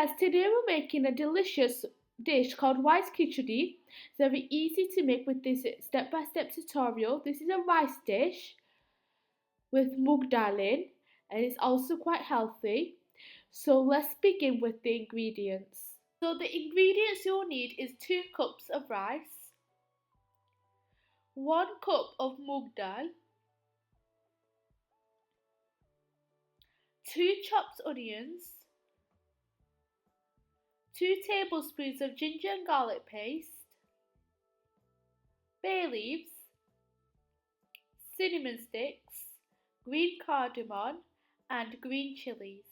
guys, today we're making a delicious dish called rice khichdi. It's very easy to make with this step-by-step tutorial. This is a rice dish with moong dal in, and it's also quite healthy. So let's begin with the ingredients. So the ingredients you'll need is 2 cups of rice, 1 cup of moong dal, 2 chopped onions, 2 tablespoons of ginger and garlic paste, bay leaves, cinnamon sticks, green cardamom and green chilies,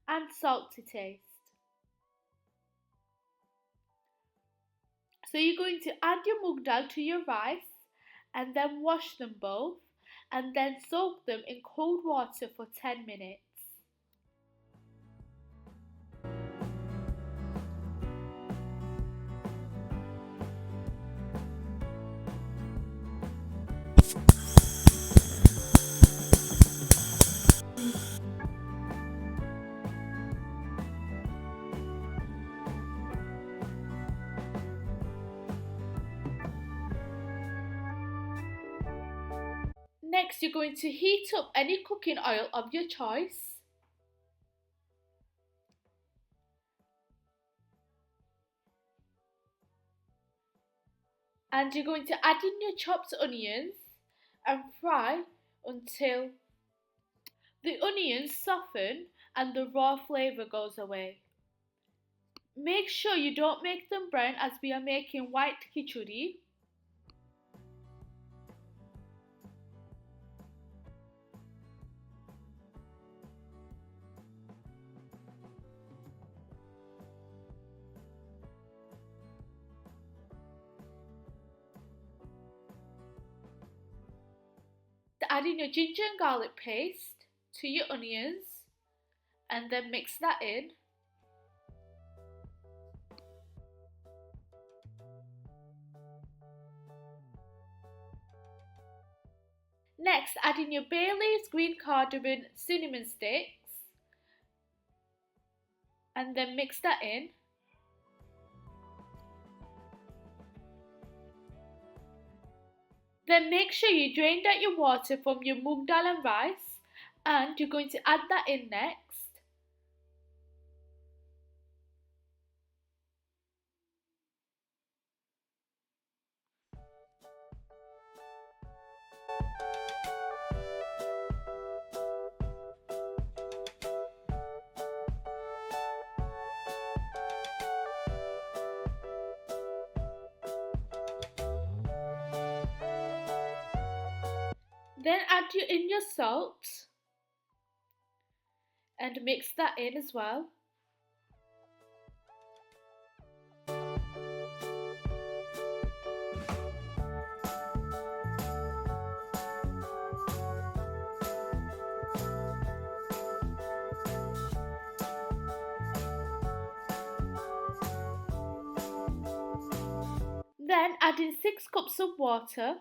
and salt to taste. So you're going to add your moong dal to your rice and then wash them both and then soak them in cold water for 10 minutes. Next, you're going to heat up any cooking oil of your choice. And you're going to add in your chopped onions and fry until the onions soften and the raw flavour goes away. Make sure you don't make them brown as we are making white khichdi. Add in your ginger and garlic paste to your onions and then mix that in. Next, add in your bay leaves, green cardamom, cinnamon sticks and then mix that in. Then make sure you drained out your water from your moong dal and rice, and you're going to add that in next. Then add in your salt and mix that in as well. Then add in 6 cups of water.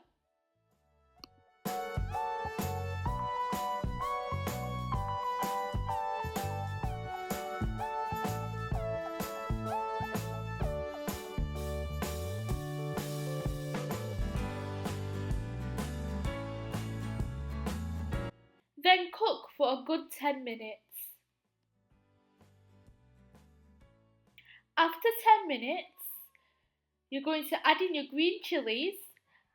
Then cook for a good 10 minutes. After 10 minutes, you're going to add in your green chilies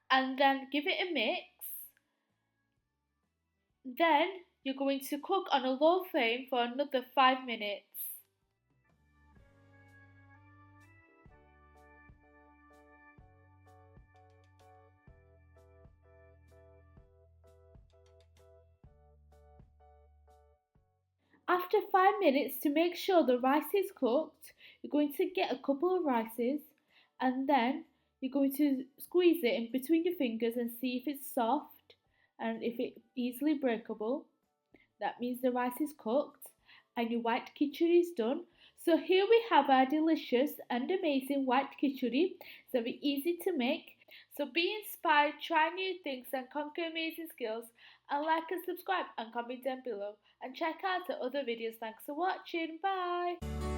and then give it a mix. Then you're going to cook on a low flame for another 5 minutes. After 5 minutes, to make sure the rice is cooked, you're going to get a couple of rices and then you're going to squeeze it in between your fingers and see if it's soft and if it's easily breakable. That means the rice is cooked and your white khichdi is done. So here we have our delicious and amazing white khichdi. It's very easy to make. So be inspired, try new things and conquer amazing skills, and like and subscribe and comment down below and check out the other videos. Thanks for watching. Bye.